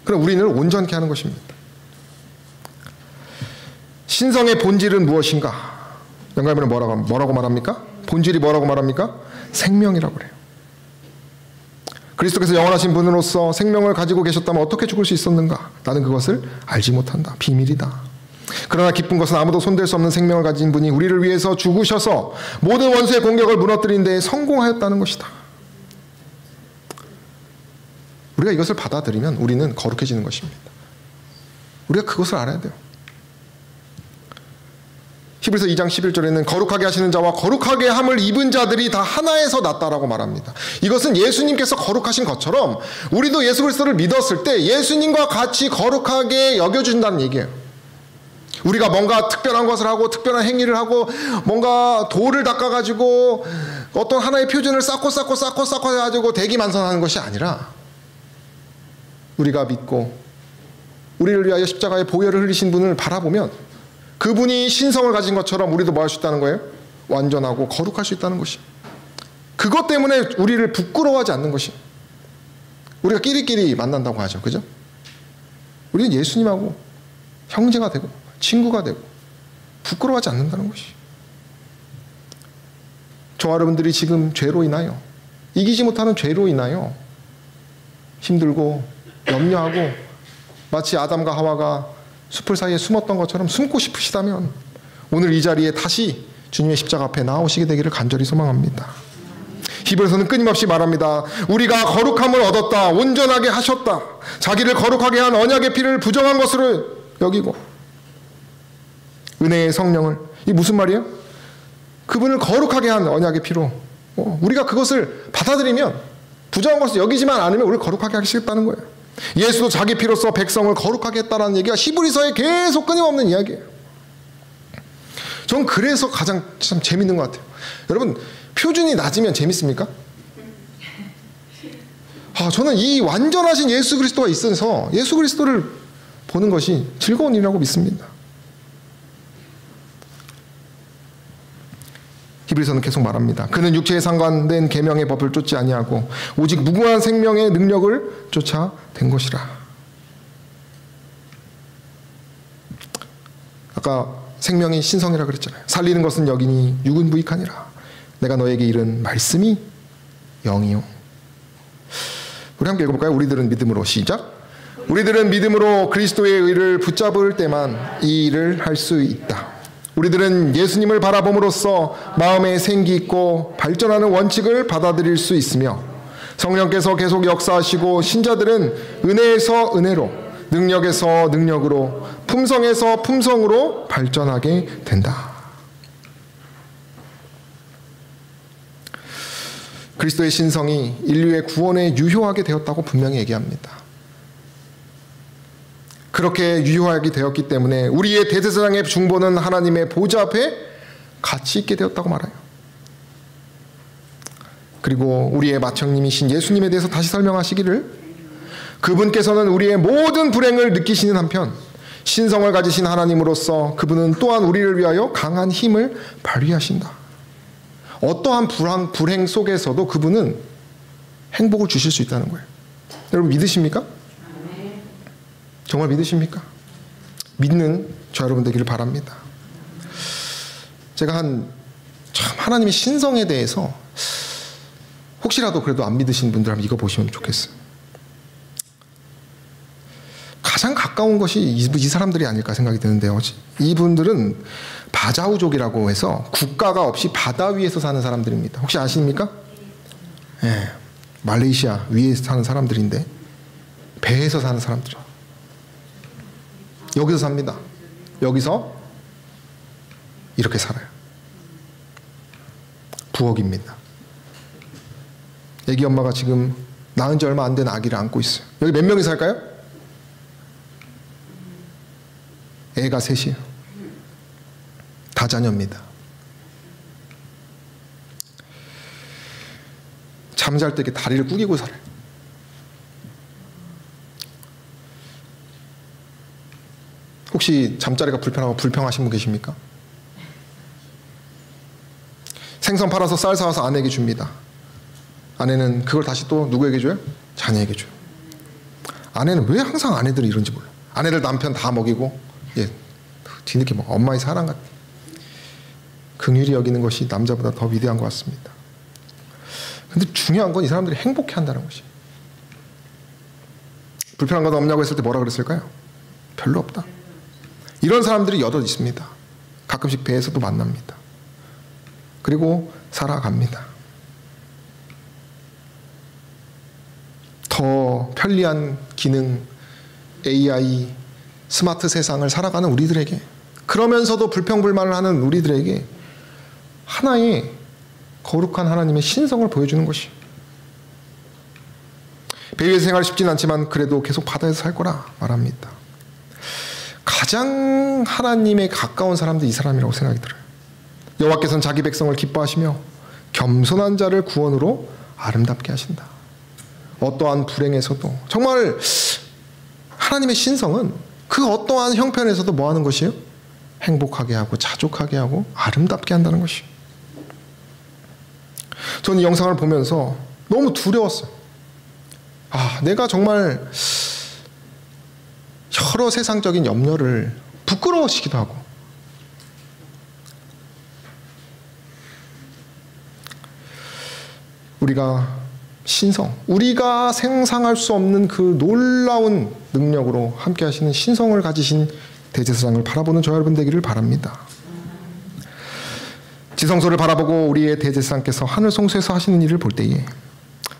그럼 우리를 온전케 하는 것입니다. 신성의 본질은 무엇인가? 영감이는 뭐라고 말합니까? 본질이 뭐라고 말합니까? 생명이라고 그래요. 그리스도께서 영원하신 분으로서 생명을 가지고 계셨다면 어떻게 죽을 수 있었는가? 나는 그것을 알지 못한다. 비밀이다. 그러나 기쁜 것은 아무도 손댈 수 없는 생명을 가진 분이 우리를 위해서 죽으셔서 모든 원수의 공격을 무너뜨린 데 성공하였다는 것이다. 우리가 이것을 받아들이면 우리는 거룩해지는 것입니다. 우리가 그것을 알아야 돼요. 히브리서 2장 11절에는 거룩하게 하시는 자와 거룩하게 함을 입은 자들이 다 하나에서 났다라고 말합니다. 이것은 예수님께서 거룩하신 것처럼 우리도 예수 그리스도를 믿었을 때 예수님과 같이 거룩하게 여겨주신다는 얘기예요. 우리가 뭔가 특별한 것을 하고 특별한 행위를 하고 뭔가 돌을 닦아가지고 어떤 하나의 표준을 쌓고 해가지고 대기만선하는 것이 아니라 우리가 믿고 우리를 위하여 십자가의 보혈을 흘리신 분을 바라보면 그분이 신성을 가진 것처럼 우리도 뭐 할 수 있다는 거예요? 완전하고 거룩할 수 있다는 것이. 그것 때문에 우리를 부끄러워하지 않는 것이. 우리가 끼리끼리 만난다고 하죠. 그죠? 우리는 예수님하고 형제가 되고 친구가 되고 부끄러워하지 않는다는 것이. 저와 여러분들이 지금 죄로 인하여 이기지 못하는 죄로 인하여 힘들고 염려하고 마치 아담과 하와가 숲을 사이에 숨었던 것처럼 숨고 싶으시다면 오늘 이 자리에 다시 주님의 십자가 앞에 나오시게 되기를 간절히 소망합니다. 히브리서는 끊임없이 말합니다. 우리가 거룩함을 얻었다. 온전하게 하셨다. 자기를 거룩하게 한 언약의 피를 부정한 것으로 여기고 은혜의 성령을, 이 무슨 말이에요? 그분을 거룩하게 한 언약의 피로 우리가 그것을 받아들이면 부정한 것을 여기지만 않으면 우리를 거룩하게 하시겠다는 거예요. 예수도 자기 피로써 백성을 거룩하게 했다는 얘기가 히브리서에 계속 끊임없는 이야기예요. 전 그래서 가장 참 재밌는 것 같아요. 여러분, 표준이 낮으면 재밌습니까? 저는 이 완전하신 예수 그리스도가 있어서 예수 그리스도를 보는 것이 즐거운 일이라고 믿습니다. 히브리서는 계속 말합니다. 그는 육체에 상관된 계명의 법을 쫓지 아니하고 오직 무궁한 생명의 능력을 쫓아 된 것이라. 아까 생명이 신성이라 그랬잖아요. 살리는 것은 여기니 육은 무익하니라. 내가 너에게 이른 말씀이 영이요. 우리 함께 읽어볼까요? 우리들은 믿음으로. 시작. 우리들은 믿음으로 그리스도의 의를 붙잡을 때만 이 일을 할 수 있다. 우리들은 예수님을 바라봄으로써 마음에 생기 있고 발전하는 원칙을 받아들일 수 있으며 성령께서 계속 역사하시고 신자들은 은혜에서 은혜로, 능력에서 능력으로, 품성에서 품성으로 발전하게 된다. 그리스도의 신성이 인류의 구원에 유효하게 되었다고 분명히 얘기합니다. 그렇게 유효하게 되었기 때문에 우리의 대제사장의 중보는 하나님의 보좌 앞에 가치 있게 되었다고 말해요. 그리고 우리의 맏형님이신 예수님에 대해서 다시 설명하시기를 그분께서는 우리의 모든 불행을 느끼시는 한편 신성을 가지신 하나님으로서 그분은 또한 우리를 위하여 강한 힘을 발휘하신다. 어떠한 불행 속에서도 그분은 행복을 주실 수 있다는 거예요. 여러분 믿으십니까? 정말 믿으십니까? 믿는 저 여러분 되기를 바랍니다. 제가 참 하나님의 신성에 대해서 혹시라도 그래도 안 믿으신 분들 한번 이거 보시면 좋겠어요. 가장 가까운 것이 이 사람들이 아닐까 생각이 드는데요. 이분들은 바자우족이라고 해서 국가가 없이 바다 위에서 사는 사람들입니다. 혹시 아십니까? 네, 말레이시아 위에 사는 사람들인데 배에서 사는 사람들이에요. 여기서 삽니다. 여기서 이렇게 살아요. 부엌입니다. 애기 엄마가 지금 낳은 지 얼마 안 된 아기를 안고 있어요. 여기 몇 명이 살까요? 애가 셋이에요. 다자녀입니다. 잠잘 때 이렇게 다리를 꾸기고 살아요. 혹시 잠자리가 불편하고 불평하신 분 계십니까? 생선 팔아서 쌀 사와서 아내에게 줍니다. 아내는 그걸 다시 또 누구에게 줘요? 자녀에게 줘요. 아내는 왜 항상 아내들이 이런지 몰라. 아내들 남편 다 먹이고 뒤늦게 먹어. 엄마의 사랑 같아. 긍휼히 여기는 것이 남자보다 더 위대한 것 같습니다. 근데 중요한 건 이 사람들이 행복해 한다는 것이. 불편한 건 없냐고 했을 때 뭐라 그랬을까요? 별로 없다. 이런 사람들이 여럿 있습니다. 가끔씩 배에서도 만납니다. 그리고 살아갑니다. 더 편리한 기능, AI, 스마트 세상을 살아가는 우리들에게 그러면서도 불평불만을 하는 우리들에게 하나의 거룩한 하나님의 신성을 보여주는 것이. 배후에서 생활이 쉽진 않지만 그래도 계속 바다에서 살 거라 말합니다. 가장 하나님에 가까운 사람도 이 사람이라고 생각이 들어요. 여호와께서는 자기 백성을 기뻐하시며 겸손한 자를 구원으로 아름답게 하신다. 어떠한 불행에서도 정말 하나님의 신성은 그 어떠한 형편에서도 뭐 하는 것이에요? 행복하게 하고 자족하게 하고 아름답게 한다는 것이에요. 저는 이 영상을 보면서 너무 두려웠어요. 내가 정말 여러 세상적인 염려를 부끄러워시기도 하고, 우리가 신성, 우리가 상상할 수 없는 그 놀라운 능력으로 함께 하시는 신성을 가지신 대제사장을 바라보는 저 여러분 되기를 바랍니다. 지성소를 바라보고 우리의 대제사장께서 하늘 성소에서 하시는 일을 볼 때에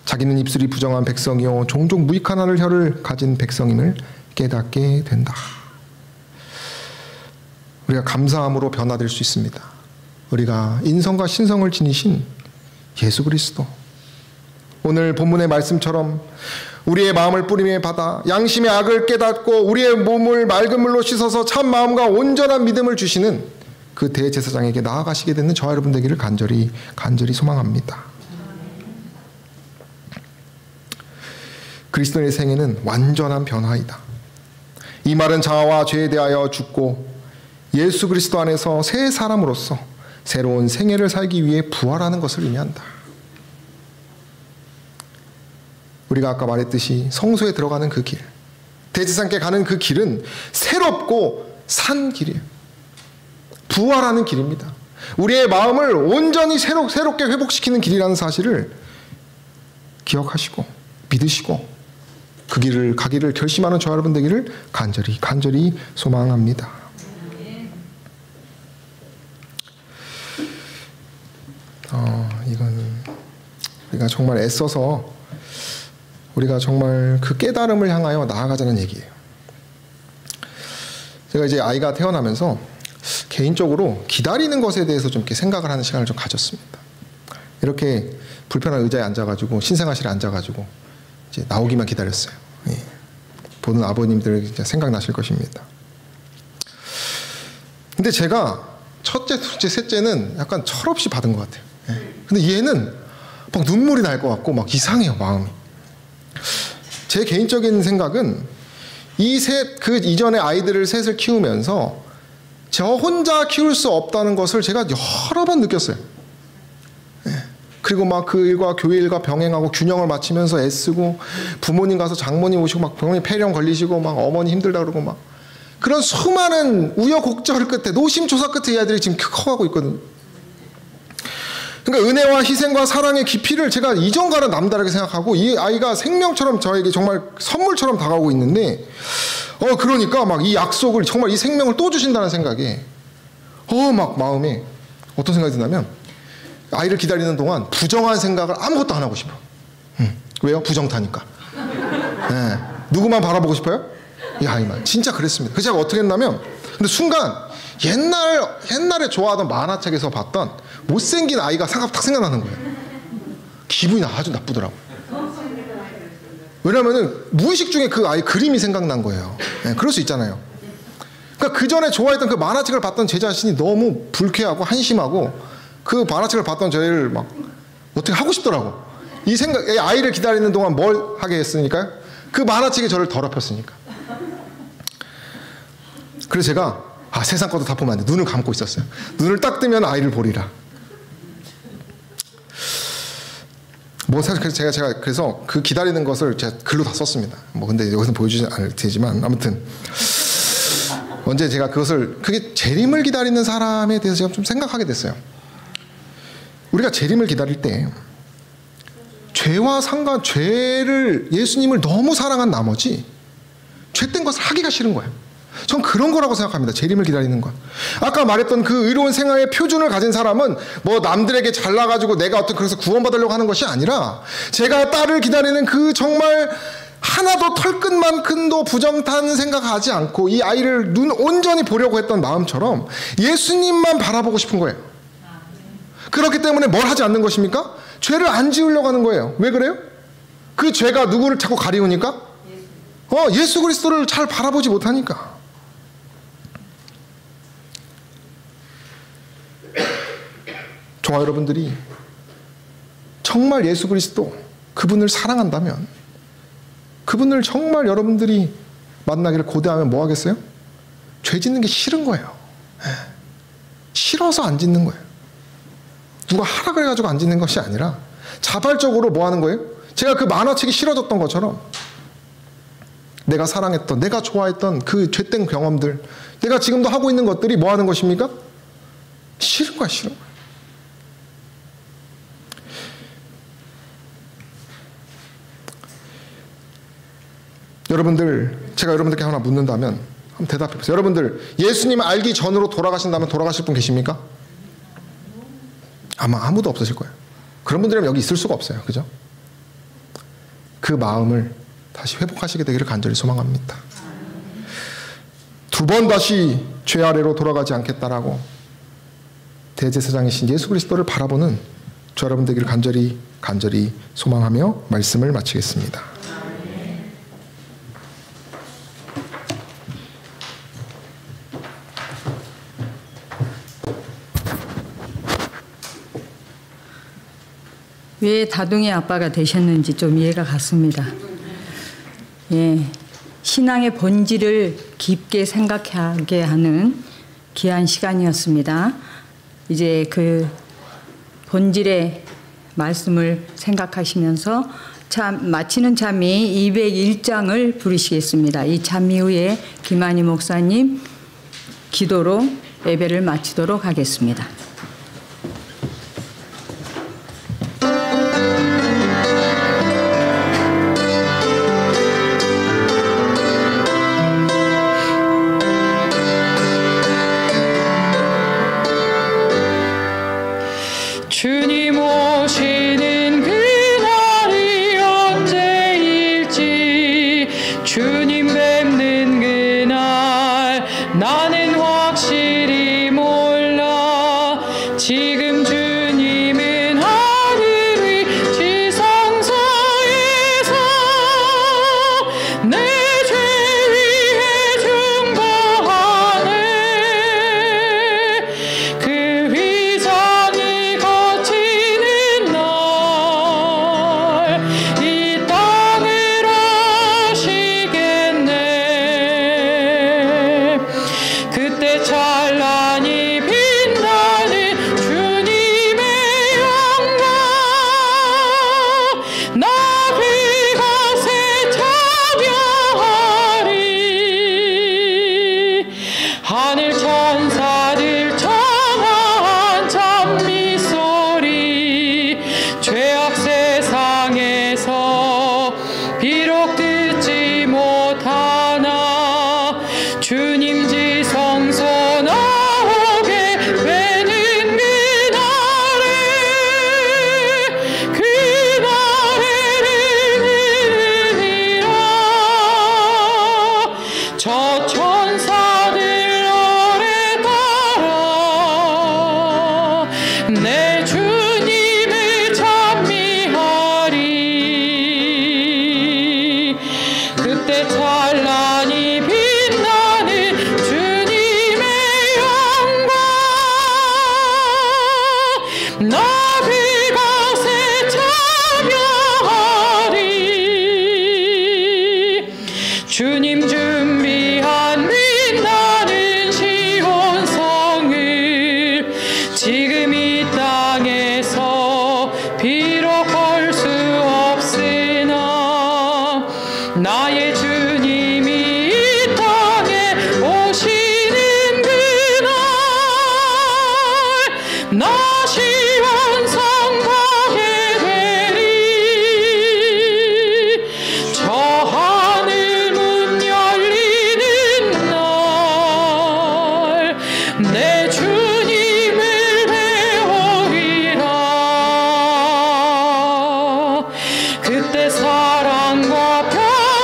자기는 입술이 부정한 백성이요 종종 무익한 하늘 혀를 가진 백성임을 깨닫게 된다. 우리가 감사함으로 변화될 수 있습니다. 우리가 인성과 신성을 지니신 예수 그리스도, 오늘 본문의 말씀처럼 우리의 마음을 뿌림에 받아 양심의 악을 깨닫고 우리의 몸을 맑은 물로 씻어서 참 마음과 온전한 믿음을 주시는 그 대제사장에게 나아가시게 되는 저와 여러분 되기를 간절히 소망합니다. 그리스도의 생애는 완전한 변화이다. 이 말은 자아와 죄에 대하여 죽고 예수 그리스도 안에서 새 사람으로서 새로운 생애를 살기 위해 부활하는 것을 의미한다. 우리가 아까 말했듯이 성소에 들어가는 그 길, 대제사장께 가는 그 길은 새롭고 산 길이에요. 부활하는 길입니다. 우리의 마음을 온전히 새롭게 회복시키는 길이라는 사실을 기억하시고 믿으시고 그 길을 가기를 결심하는 저 여러분 되기를 간절히 소망합니다. 이건 우리가 정말 애써서 우리가 정말 그 깨달음을 향하여 나아가자는 얘기예요. 제가 이제 아이가 태어나면서 개인적으로 기다리는 것에 대해서 좀 이렇게 생각을 하는 시간을 좀 가졌습니다. 이렇게 불편한 의자에 앉아가지고 신생아실에 앉아가지고 이제 나오기만 기다렸어요. 예. 보는 아버님들 생각나실 것입니다. 근데 제가 첫째, 둘째, 셋째는 약간 철없이 받은 것 같아요. 예. 근데 얘는 막 눈물이 날 것 같고 막 이상해요, 마음이. 제 개인적인 생각은 그 이전에 아이들을 셋을 키우면서 저 혼자 키울 수 없다는 것을 제가 여러 번 느꼈어요. 그리고 막 그 일과 교회 일과 병행하고 균형을 맞추면서 애쓰고 부모님 가서 장모님 오시고 막 부모님 폐렴 걸리시고 막 어머니 힘들다 그러고 막 그런 수많은 우여곡절 끝에 노심초사 끝에 이 아이들이 지금 커가고 있거든요. 그러니까 은혜와 희생과 사랑의 깊이를 제가 이전과는 남다르게 생각하고 이 아이가 생명처럼 저에게 정말 선물처럼 다가오고 있는데 그러니까 막 이 약속을 정말 이 생명을 또 주신다는 생각에 막 마음에 어떤 생각이 드냐면 아이를 기다리는 동안 부정한 생각을 아무것도 안 하고 싶어. 왜요? 부정타니까. 네. 누구만 바라보고 싶어요? 이 아이만. 진짜 그랬습니다. 그래서 제가 어떻게 했냐면 근데 순간 옛날에 좋아하던 만화책에서 봤던 못생긴 아이가 딱 생각나는 거예요. 기분이 아주 나쁘더라고요. 왜냐면은 무의식 중에 그 아이 그림이 생각난 거예요. 네, 그럴 수 있잖아요. 그러니까 그 전에 좋아했던 그 만화책을 봤던 제 자신이 너무 불쾌하고 한심하고 그 만화책을 봤던 저희를 막 어떻게 하고 싶더라고. 이 생각, 아이를 기다리는 동안 뭘 하게 했으니까요? 그 만화책이 저를 더럽혔으니까. 그래서 제가 세상 것도 다 보면 안 돼. 눈을 감고 있었어요. 눈을 딱 뜨면 아이를 보리라. 사실 제가 그래서 그 기다리는 것을 제가 글로 다 썼습니다. 근데 여기서 보여주지 않을 테지만 아무튼 언제 제가 그게 재림을 기다리는 사람에 대해서 제가 좀 생각하게 됐어요. 우리가 재림을 기다릴 때 죄를 예수님을 너무 사랑한 나머지 죄된 것을 하기가 싫은 거예요. 전 그런 거라고 생각합니다. 재림을 기다리는 것. 아까 말했던 그 의로운 생활의 표준을 가진 사람은 남들에게 잘나가지고 내가 그래서 구원받으려고 하는 것이 아니라 제가 딸을 기다리는 그 정말 하나도 털끝만큼도 부정탄 생각하지 않고 이 아이를 눈 온전히 보려고 했던 마음처럼 예수님만 바라보고 싶은 거예요. 그렇기 때문에 뭘 하지 않는 것입니까? 죄를 안 지으려고 하는 거예요. 왜 그래요? 그 죄가 누구를 자꾸 가리우니까? 예수 그리스도를 잘 바라보지 못하니까. 저와 여러분들이 정말 예수 그리스도 그분을 사랑한다면, 그분을 정말 여러분들이 만나기를 고대하면 뭐 하겠어요? 죄 짓는 게 싫은 거예요. 싫어서 안 짓는 거예요. 누가 하라 그래가지고 안 짓는 것이 아니라 자발적으로 뭐 하는 거예요? 제가 그 만화책이 싫어졌던 것처럼 내가 사랑했던, 내가 좋아했던 그 죄된 경험들, 내가 지금도 하고 있는 것들이 뭐 하는 것입니까? 싫은 거야, 싫은 거야. 여러분들, 제가 여러분들께 하나 묻는다면 한번 대답해 보세요. 여러분들, 예수님 알기 전으로 돌아가신다면 돌아가실 분 계십니까? 아마 아무도 없으실 거예요. 그런 분들이면 여기 있을 수가 없어요. 그죠? 그 마음을 다시 회복하시게 되기를 간절히 소망합니다. 두 번 다시 죄 아래로 돌아가지 않겠다라고 대제사장이신 예수 그리스도를 바라보는 저 여러분 되기를 간절히 소망하며 말씀을 마치겠습니다. 왜 다둥이 아빠가 되셨는지 좀 이해가 갔습니다. 예, 신앙의 본질을 깊게 생각하게 하는 귀한 시간이었습니다. 이제 그 본질의 말씀을 생각하시면서 마치는 찬미 201장을 부르시겠습니다. 이 찬미 후에 김한희 목사님 기도로 예배를 마치도록 하겠습니다. 주님 오시는 그날이 언제일지, 주님 뵙는 그날 나는 확실히 몰라. 지금 주님은 하늘 위 지성소에서 내 죄 위에 중보하네. 그 위장이 거치는 날 이 땅을 오시겠네. 그때 찬란히 빛나는 주님의 영광, 나 그것에 참여하리. 하늘 천사들 청한 찬미 소리, 죄악 세상에서 비록 듣지 못하나 주님 지성소 나오게 되는 그날에를 들으리라. 저 천사들 오래 따라 내 주님을 찬미하리. 그때 찬란히 빛나는 주님의 영광, 나 그것에 참여하리. 주님 준비한 빛나는 시온성을 지금 이 땅에서 비록 볼 수 없으나 나의 주님이 이 땅에 오시는 그날 나 시온성 가게 되리. 저 하늘 문 열리는 날 내 주님을 배우리라. 그때 사랑과 평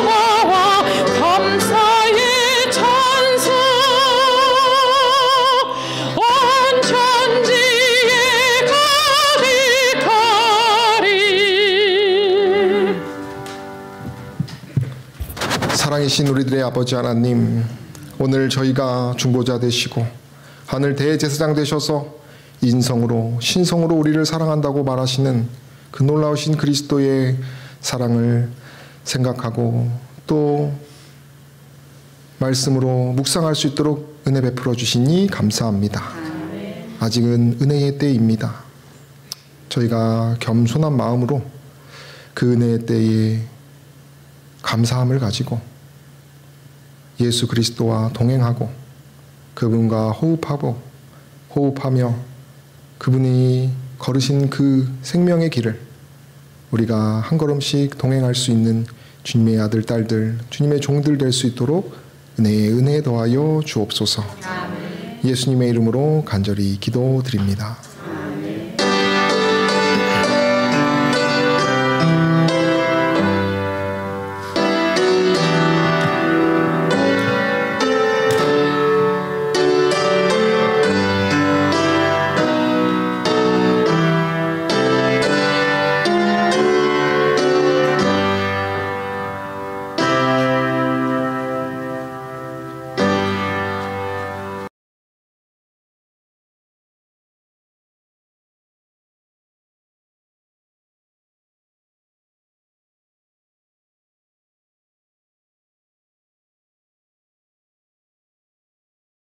사랑이신 우리들의 아버지 하나님, 오늘 저희가 중보자 되시고 하늘 대제사장 되셔서 인성으로 신성으로 우리를 사랑한다고 말하시는 그 놀라우신 그리스도의 사랑을 생각하고 또 말씀으로 묵상할 수 있도록 은혜 베풀어 주시니 감사합니다. 아직은 은혜의 때입니다. 저희가 겸손한 마음으로 그 은혜의 때에 감사함을 가지고 예수 그리스도와 동행하고 그분과 호흡하며 그분이 걸으신 그 생명의 길을 우리가 한 걸음씩 동행할 수 있는 주님의 아들, 딸들, 주님의 종들 될 수 있도록 은혜에 더하여 주옵소서. 예수님의 이름으로 간절히 기도드립니다.